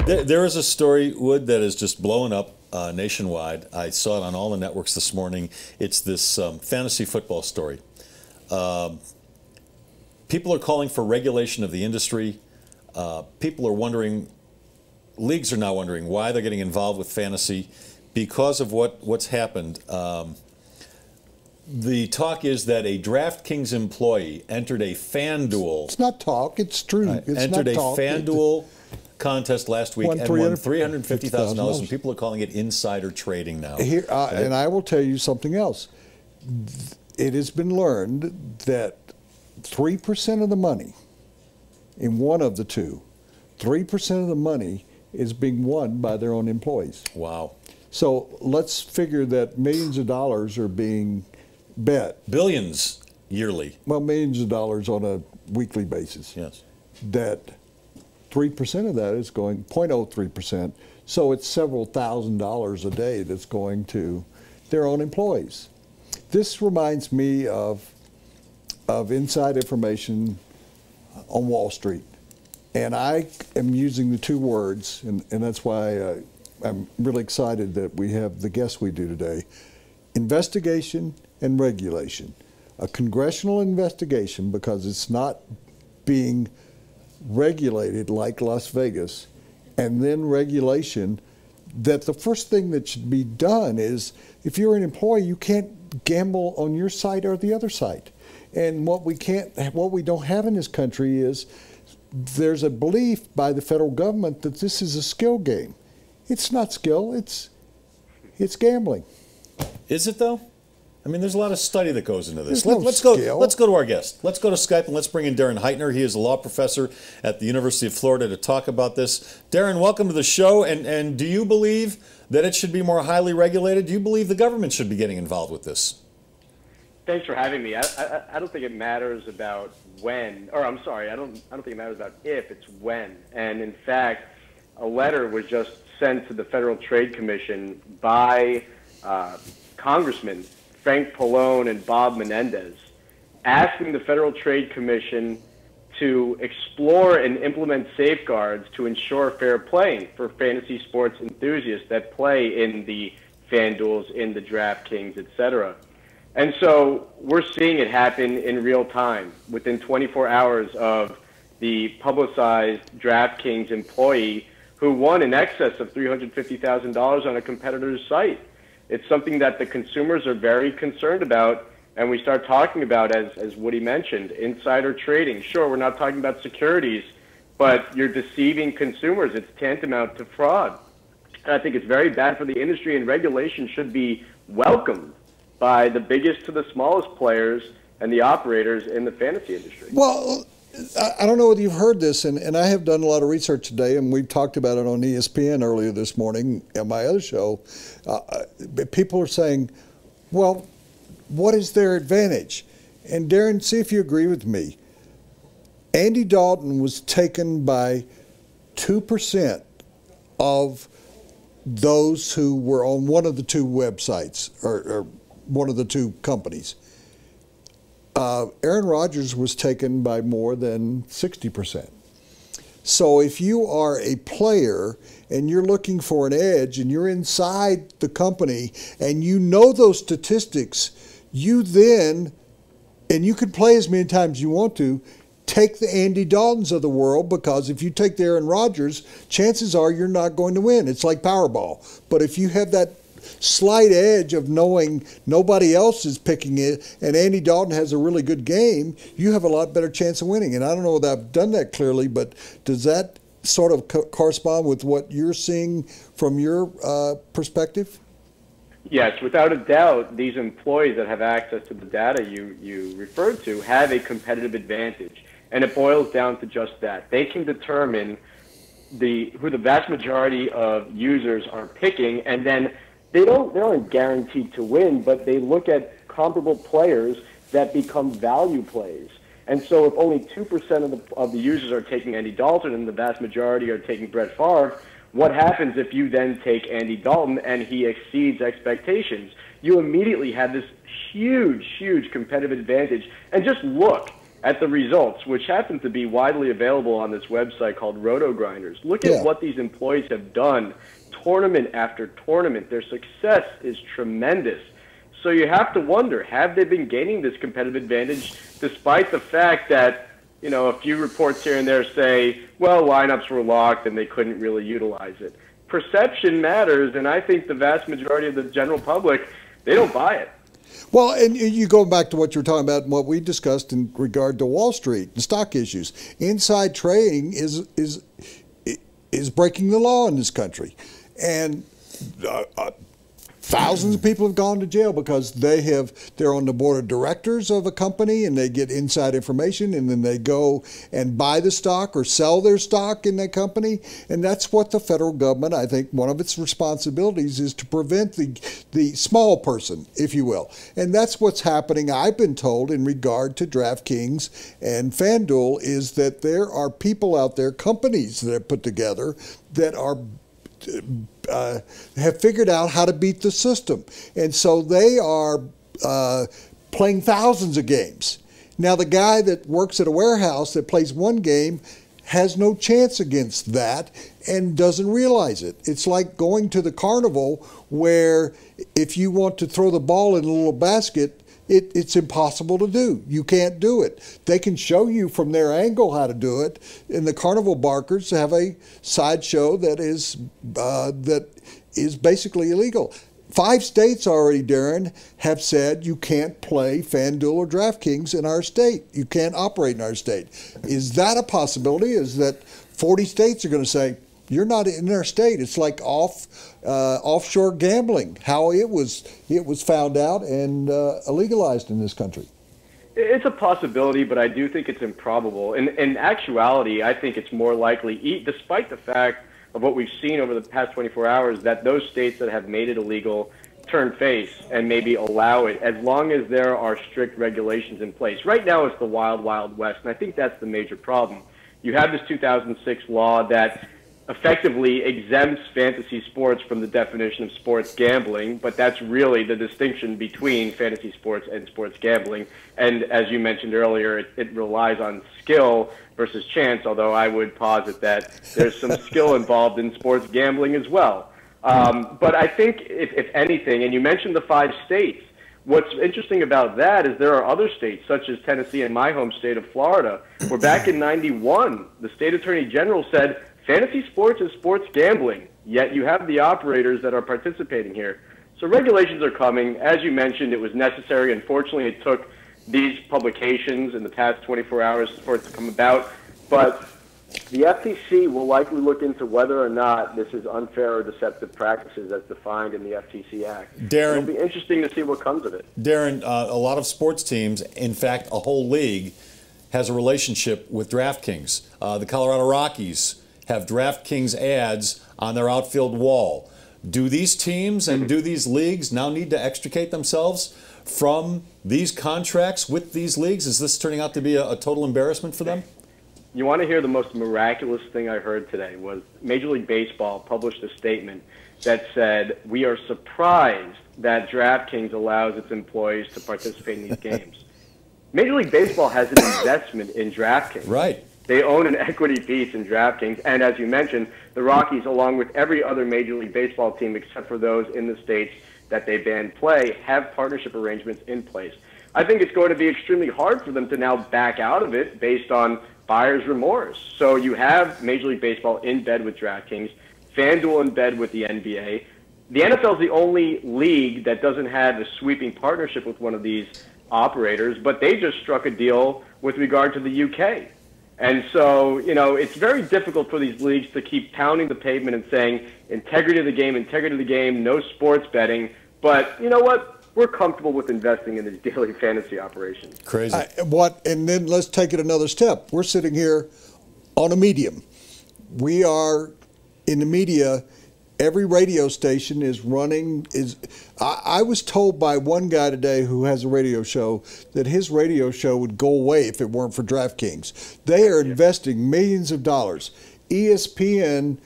There is a story, Wood, that is just blowing up nationwide. I saw it on all the networks this morning. It's this fantasy football story. People are calling for regulation of the industry. People are wondering, leagues are now wondering why they're getting involved with fantasy because of what's happened. The talk is that a DraftKings employee entered a Fanduel. It's not talk, it's true. It's entered not a talk. Fanduel contest last week and won $350,000, and people are calling it insider trading now. Here, and I will tell you something else. It has been learned that 3% of the money in one of the two, 3% of the money is being won by their own employees. Wow. So let's figure that millions of dollars are being bet. Billions yearly. Well, millions of dollars on a weekly basis. Yes. That 3% of that is going, 0.03%, so it's several $1,000s a day that's going to their own employees. This reminds me of inside information on Wall Street. And I am using the two words, and that's why I'm really excited that we have the guests we do today. Investigation and regulation. A congressional investigation, because it's not being regulated like Las Vegas, and then regulation that the first thing that should be done is, if you're an employee, you can't gamble on your site or the other site. And what we don't have in this country is there's a belief by the federal government that this is a skill game. It's not skill, it's gambling. Is it though? I mean, there's a lot of study that goes into this. Let's go to our guest. Let's go to Skype and let's bring in Darren Heitner. He is a law professor at the University of Florida to talk about this. Darren, welcome to the show. And do you believe that it should be more highly regulated? Do you believe the government should be getting involved with this? Thanks for having me. I don't think it matters about when, or I'm sorry, I don't think it matters about if, it's when. And in fact, a letter was just sent to the Federal Trade Commission by Congressman Frank Pallone and Bob Menendez, asking the Federal Trade Commission to explore and implement safeguards to ensure fair play for fantasy sports enthusiasts that play in the FanDuels, in the DraftKings, etc. And so we're seeing it happen in real time. Within 24 hours of the publicized DraftKings employee who won in excess of $350,000 on a competitor's site. It's something that the consumers are very concerned about, and we start talking about, as Woody mentioned, insider trading. Sure, we're not talking about securities, but you're deceiving consumers. It's tantamount to fraud. And I think it's very bad for the industry, and regulation should be welcomed by the biggest to the smallest players and the operators in the fantasy industry. Well, I don't know whether you've heard this, and I have done a lot of research today, and we've talked about it on ESPN earlier this morning at my other show. People are saying, well, what is their advantage? And Darren, see if you agree with me. Andy Dalton was taken by 2% of those who were on one of the two websites, or one of the two companies. Aaron Rodgers was taken by more than 60%. So if you are a player and you're looking for an edge and you're inside the company and you know those statistics, you then, and you can play as many times as you want to, take the Andy Daltons of the world, because if you take the Aaron Rodgers, chances are you're not going to win. It's like Powerball. But if you have that slight edge of knowing nobody else is picking it and Andy Dalton has a really good game, you have a lot better chance of winning. And I don't know whether I've done that clearly, but does that sort of correspond with what you're seeing from your perspective? Yes, without a doubt, these employees that have access to the data you referred to have a competitive advantage. And it boils down to just that. They can determine who the vast majority of users are picking, and then they aren't guaranteed to win, but they look at comparable players that become value plays. And so if only 2% of the users are taking Andy Dalton and the vast majority are taking Brett Favre, what happens if you then take Andy Dalton and he exceeds expectations? You immediately have this huge, huge competitive advantage. And just look at the results, which happen to be widely available on this website called Roto Grinders. Look at what these employees have done tournament after tournament. Their success is tremendous. So you have to wonder, have they been gaining this competitive advantage despite the fact that, you know, a few reports here and there say, well, lineups were locked and they couldn't really utilize it. Perception matters, and I think the vast majority of the general public, they don't buy it. Well, and you go back to what you were talking about and what we discussed in regard to Wall Street and stock issues. Inside trading is breaking the law in this country. And thousands of people have gone to jail because they're on the board of directors of a company and they get inside information and then they go and buy the stock or sell their stock in that company. And that's what the federal government, I think one of its responsibilities is to prevent the small person, if you will. And that's what's happening, I've been told, in regard to DraftKings and Fanduel, is that there are people out there, companies that are put together that are have figured out how to beat the system. And so they are playing thousands of games. Now, the guy that works at a warehouse that plays one game has no chance against that and doesn't realize it. It's like going to the carnival where if you want to throw the ball in a little basket, it's impossible to do. You can't do it. They can show you from their angle how to do it. And the carnival barkers have a sideshow that is basically illegal. 5 states already, Darren, have said you can't play FanDuel or DraftKings in our state. You can't operate in our state. Is that a possibility? Is that 40 states are going to say, you're not in our state? It's like offshore gambling, how it was found out and legalized in this country. It's a possibility, but I do think it's improbable. In actuality, I think it's more likely, despite the fact of what we've seen over the past 24 hours, that those states that have made it illegal turn face and maybe allow it, as long as there are strict regulations in place. Right now, it's the wild, wild west, and I think that's the major problem. You have this 2006 law that effectively exempts fantasy sports from the definition of sports gambling, but that's really the distinction between fantasy sports and sports gambling. And as you mentioned earlier, it relies on skill versus chance, although I would posit that there's some skill involved in sports gambling as well. But I think, if anything, and you mentioned the 5 states, what's interesting about that is there are other states, such as Tennessee and my home state of Florida, where back in '91, the state attorney general said, fantasy sports is sports gambling, yet you have the operators that are participating here. So regulations are coming. As you mentioned, it was necessary. Unfortunately, it took these publications in the past 24 hours for it to come about. But the FTC will likely look into whether or not this is unfair or deceptive practices as defined in the FTC Act. Darren, it'll be interesting to see what comes of it. Darren, a lot of sports teams, in fact, a whole league, has a relationship with DraftKings. The Colorado Rockies have DraftKings ads on their outfield wall. Do these teams and do these leagues now need to extricate themselves from these contracts with these leagues? Is this turning out to be a total embarrassment for them? You want to hear the most miraculous thing I heard today was Major League Baseball published a statement that said, we are surprised that DraftKings allows its employees to participate in these games. Major League Baseball has an investment in DraftKings. Right. They own an equity piece in DraftKings, and as you mentioned, the Rockies, along with every other Major League Baseball team except for those in the states that they ban play, have partnership arrangements in place. I think it's going to be extremely hard for them to now back out of it based on buyer's remorse. So you have Major League Baseball in bed with DraftKings, FanDuel in bed with the NBA. The NFL is the only league that doesn't have a sweeping partnership with one of these operators, but they just struck a deal with regard to the UK. And so, you know, it's very difficult for these leagues to keep pounding the pavement and saying integrity of the game, no sports betting. But you know what? We're comfortable with investing in these daily fantasy operations. Crazy. And then let's take it another step. We're sitting here on a medium. We are in the media. Every radio station is running. I was told by one guy today who has a radio show that his radio show would go away if it weren't for DraftKings. They are investing millions of dollars. ESPN,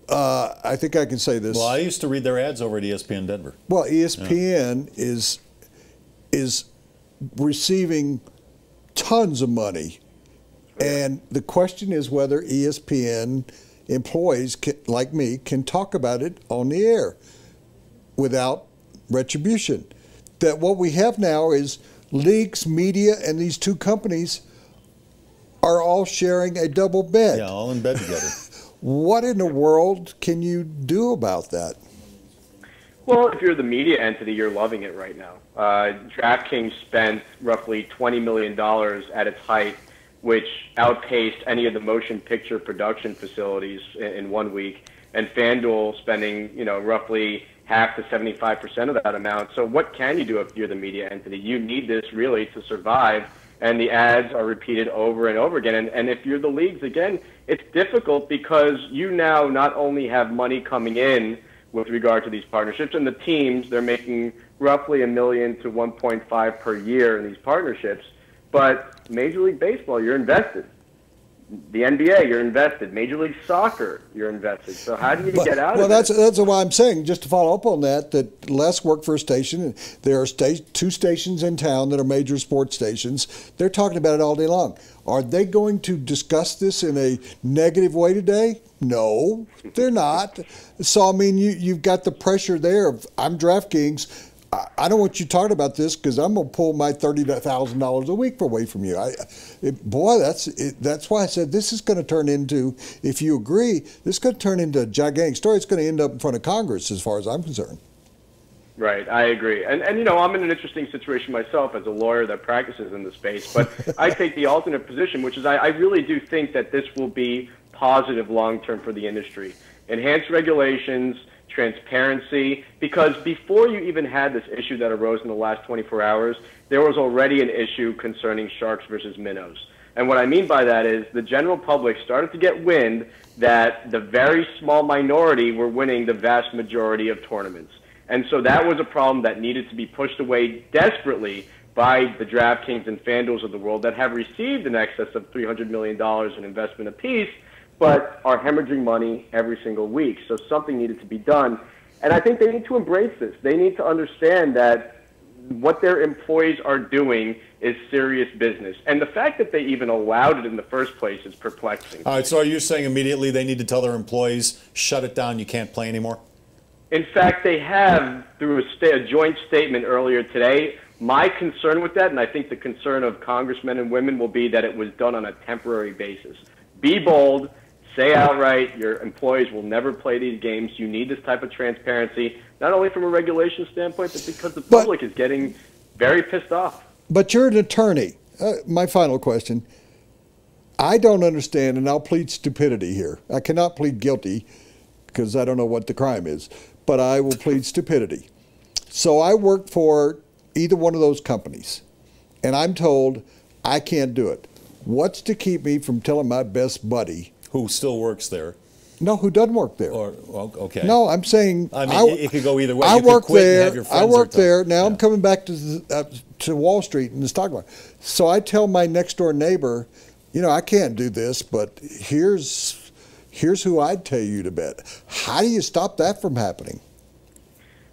I think I can say this. Well, I used to read their ads over at ESPN Denver. Well, ESPN is receiving tons of money. And the question is whether ESPN employees like me can talk about it on the air without retribution. That what we have now is leagues, media, and these two companies are all sharing a double bed. Yeah, all in bed together. What in the world can you do about that? Well, if you're the media entity, you're loving it right now. DraftKings spent roughly $20 million at its height, which outpaced any of the motion picture production facilities in 1 week, and Fanduel spending, roughly half to 75% of that amount. So what can you do if you're the media entity? You need this really to survive, and the ads are repeated over and over again. And if you're the leagues, again, it's difficult because you now not only have money coming in with regard to these partnerships, and the teams, they're making roughly $1 million to 1.5 per year in these partnerships, but Major League Baseball, you're invested. The NBA, you're invested. Major League Soccer, you're invested. So how do you get out of it? Well, that's why I'm saying, just to follow up on that Les worked for a station, and there are two stations in town that are major sports stations. They're talking about it all day long. Are they going to discuss this in a negative way today? No, they're not. So, I mean, you've got the pressure there of, I'm DraftKings, I don't want you talking about this because I'm going to pull my $30,000 a week away from you. That's why I said this is going to turn into, if you agree, this is going to turn into a gigantic story. It's going to end up in front of Congress as far as I'm concerned. Right, I agree. And I'm in an interesting situation myself as a lawyer that practices in the space, but I take the alternate position, which is I really do think that this will be positive long-term for the industry. Enhanced regulations, transparency, because before you even had this issue that arose in the last 24 hours, there was already an issue concerning sharks versus minnows. And what I mean by that is the general public started to get wind that the very small minority were winning the vast majority of tournaments. And so that was a problem that needed to be pushed away desperately by the DraftKings and Fanduels of the world that have received in excess of $300 million in investment apiece, but are hemorrhaging money every single week. So something needed to be done. And I think they need to embrace this. They need to understand that what their employees are doing is serious business. And the fact that they even allowed it in the first place is perplexing. All right, so are you saying immediately they need to tell their employees, shut it down, you can't play anymore? In fact, they have, through a joint statement earlier today. My concern with that, and I think the concern of congressmen and women, will be that it was done on a temporary basis. Be bold. Say outright, your employees will never play these games. You need this type of transparency, not only from a regulation standpoint, but because the public is getting very pissed off. But you're an attorney. My final question. I don't understand, and I'll plead stupidity here. I cannot plead guilty because I don't know what the crime is, but I will plead stupidity. So I work for either one of those companies, and I'm told I can't do it. What's to keep me from telling my best buddy, who still works there? No, who doesn't work there? Well, okay. No, I'm saying I mean, it could go either way. I work there. I work there. Now I'm coming back to Wall Street in the stock market. So I tell my next door neighbor, I can't do this, but here's who I'd tell you to bet. How do you stop that from happening?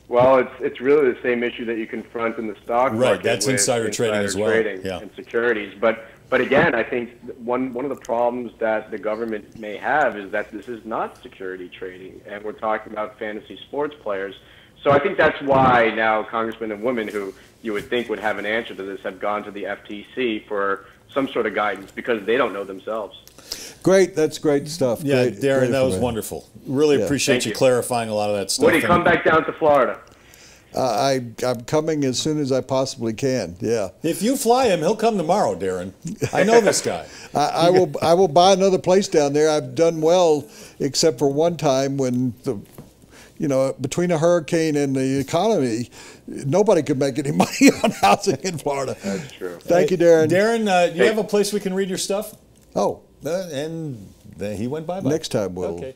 Well, it's really the same issue that you confront in the stock market. Right, that's insider trading as well. And securities. But again, I think one of the problems that the government may have is that this is not security trading, and we're talking about fantasy sports players. So I think that's why now congressmen and women who you would think would have an answer to this have gone to the FTC for some sort of guidance because they don't know themselves. Great. That's great stuff. Yeah, great, Darren, that was wonderful. Really appreciate you clarifying a lot of that stuff. Woody, come back down to Florida. I'm coming as soon as I possibly can. Yeah. If you fly him, he'll come tomorrow, Darren. I know this guy. I will buy another place down there. I've done well, except for one time when between a hurricane and the economy, nobody could make any money on housing in Florida. That's true. Thank you, Darren. Darren, do you have a place we can read your stuff? Oh. And he went bye-bye. Next time we'll. Okay.